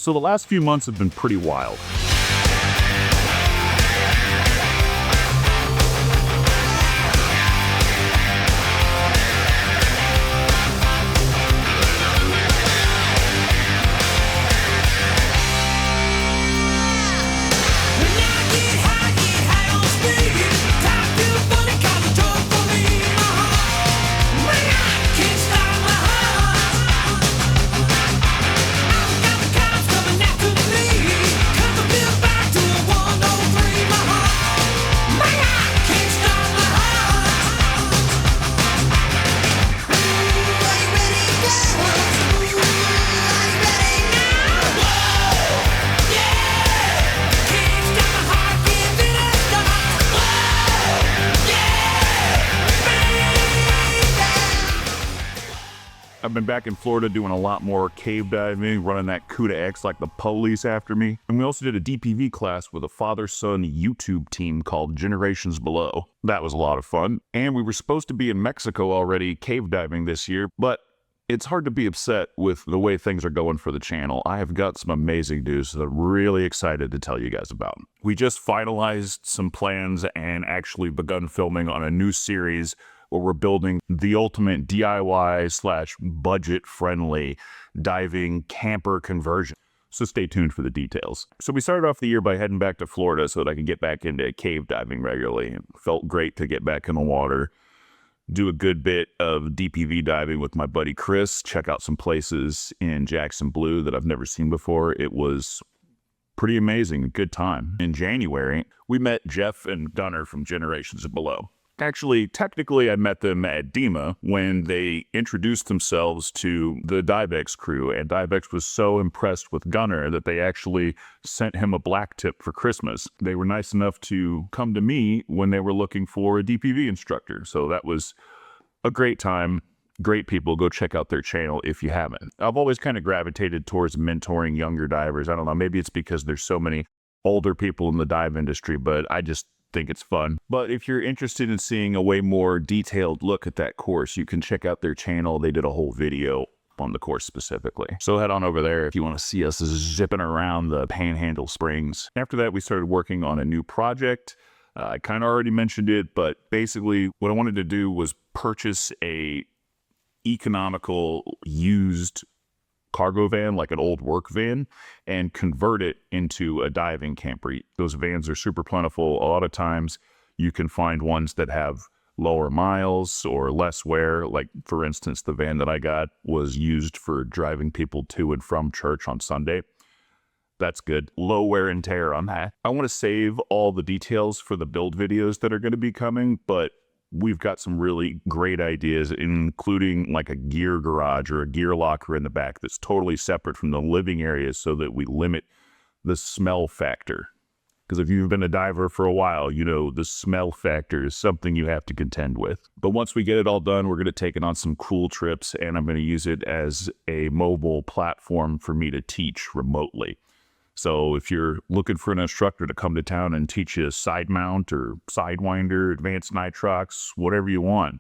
So the last few months have been pretty wild. I've been back in Florida doing a lot more cave diving, running that CUDA X like the police after me. And we also did a DPV class with a father-son YouTube team called Generations Below. That was a lot of fun. And we were supposed to be in Mexico already cave diving this year, but it's hard to be upset with the way things are going for the channel. I have got some amazing news that I'm really excited to tell you guys about. We just finalized some plans and actually begun filming on a new series where we're building the ultimate DIY/budget-friendly diving camper conversion. So stay tuned for the details. So we started off the year by heading back to Florida so that I could get back into cave diving regularly. It felt great to get back in the water, do a good bit of DPV diving with my buddy Chris, check out some places in Jackson Blue that I've never seen before. It was pretty amazing, a good time. In January, we met Jeff and Gunnar from Generations Below. Actually, technically, I met them at DEMA when they introduced themselves to the DiveX crew, and DiveX was so impressed with Gunnar that they actually sent him a BlackTip for Christmas. They were nice enough to come to me when they were looking for a DPV instructor, so that was a great time. Great people. Go check out their channel if you haven't. I've always kind of gravitated towards mentoring younger divers. I don't know, maybe it's because there's so many older people in the dive industry, but I just think it's fun. But if you're interested in seeing a way more detailed look at that course, you can check out their channel. They did a whole video on the course specifically. So head on over there if you want to see us zipping around the Panhandle Springs. After that, we started working on a new project. I kind of already mentioned it, but basically what I wanted to do was purchase a economical used cargo van, like an old work van, and convert it into a diving camper. Those vans are super plentiful. A lot of times you can find ones that have lower miles or less wear. Like, for instance, the van that I got was used for driving people to and from church on Sunday. That's good. Low wear and tear on that. I want to save all the details for the build videos that are going to be coming, but we've got some really great ideas, including like a gear garage or a gear locker in the back that's totally separate from the living areas so that we limit the smell factor. Because if you've been a diver for a while, you know the smell factor is something you have to contend with. But once we get it all done, we're going to take it on some cool trips, and I'm going to use it as a mobile platform for me to teach remotely. So if you're looking for an instructor to come to town and teach you side mount or Sidewinder, advanced nitrox, whatever you want,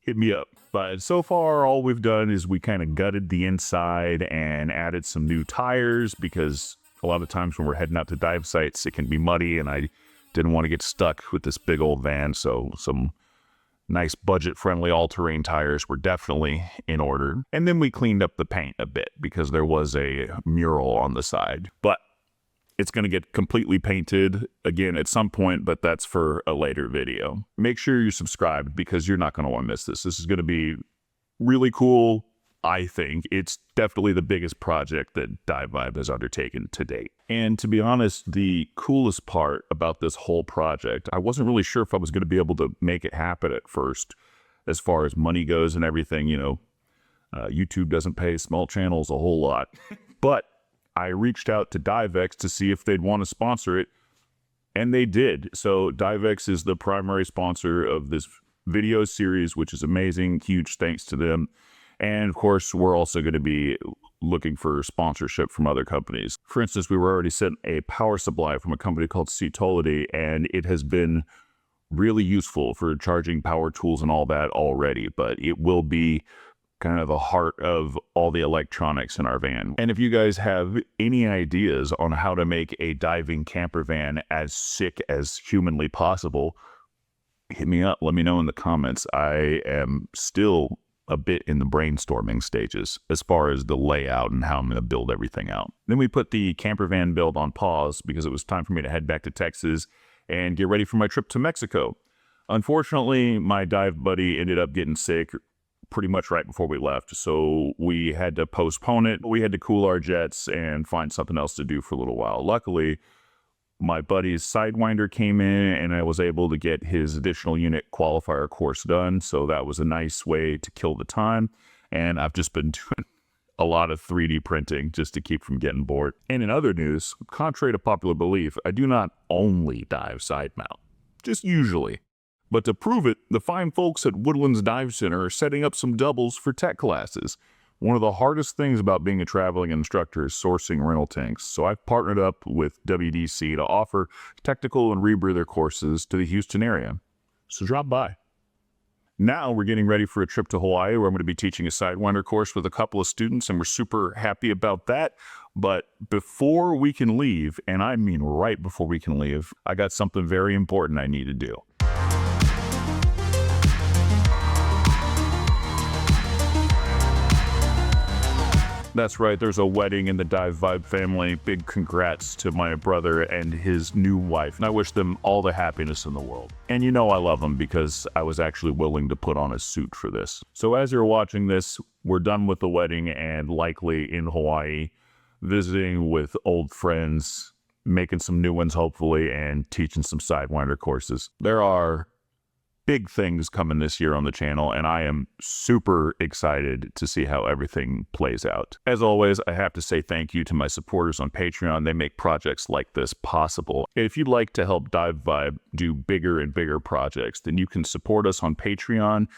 hit me up. But so far, all we've done is we kind of gutted the inside and added some new tires, because a lot of times when we're heading out to dive sites, it can be muddy, and I didn't want to get stuck with this big old van. So some nice budget-friendly all-terrain tires were definitely in order. And then we cleaned up the paint a bit because there was a mural on the side. But it's going to get completely painted again at some point, but that's for a later video. Make sure you're subscribed because you're not going to want to miss this. This is going to be really cool. I think it's definitely the biggest project that DiveVibe has undertaken to date. And to be honest, the coolest part about this whole project, I wasn't really sure if I was going to be able to make it happen at first, as far as money goes and everything. You know, YouTube doesn't pay small channels a whole lot. But I reached out to DiveX to see if they'd want to sponsor it, and they did. So DiveX is the primary sponsor of this video series, which is amazing. Huge thanks to them. And of course, we're also going to be looking for sponsorship from other companies. For instance, we were already sent a power supply from a company called Citolity, and it has been really useful for charging power tools and all that already, but it will be kind of the heart of all the electronics in our van. And if you guys have any ideas on how to make a diving camper van as sick as humanly possible, hit me up. Let me know in the comments. I am still a bit in the brainstorming stages as far as the layout and how I'm going to build everything out. Then we put the camper van build on pause because it was time for me to head back to Texas and get ready for my trip to Mexico. Unfortunately, my dive buddy ended up getting sick pretty much right before we left, so we had to postpone it. We had to cool our jets and find something else to do for a little while. Luckily, my buddy's Sidewinder came in and I was able to get his additional unit qualifier course done, so that was a nice way to kill the time. And I've just been doing a lot of 3D printing just to keep from getting bored. And in other news, contrary to popular belief, I do not only dive side mount, just usually. But to prove it, the fine folks at Woodlands Dive Center are setting up some doubles for tech classes. One of the hardest things about being a traveling instructor is sourcing rental tanks, so I've partnered up with WDC to offer technical and rebreather courses to the Houston area. So drop by. Now we're getting ready for a trip to Hawaii where I'm going to be teaching a Sidewinder course with a couple of students, and we're super happy about that. But before we can leave, and I mean right before we can leave, I got something very important I need to do. That's right, there's a wedding in the DiveVibe family. Big congrats to my brother and his new wife. And I wish them all the happiness in the world. And you know I love them because I was actually willing to put on a suit for this. So as you're watching this, we're done with the wedding and likely in Hawaii, visiting with old friends, making some new ones hopefully, and teaching some Sidewinder courses. There are big things coming this year on the channel, and I am super excited to see how everything plays out. As always, I have to say thank you to my supporters on Patreon. They make projects like this possible. If you'd like to help DiveVibe do bigger and bigger projects, then you can support us on Patreon.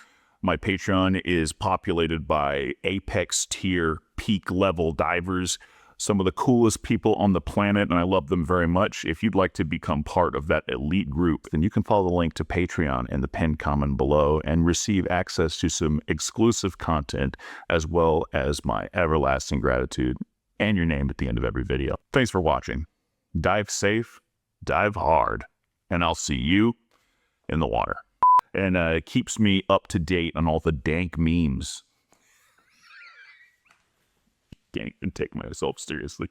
My Patreon is populated by Apex tier, peak level divers, some of the coolest people on the planet, and I love them very much. If you'd like to become part of that elite group, then you can follow the link to Patreon in the pinned comment below and receive access to some exclusive content, as well as my everlasting gratitude and your name at the end of every video. Thanks for watching. Dive safe, dive hard, and I'll see you in the water. And it keeps me up to date on all the dank memes. Can't even take myself seriously.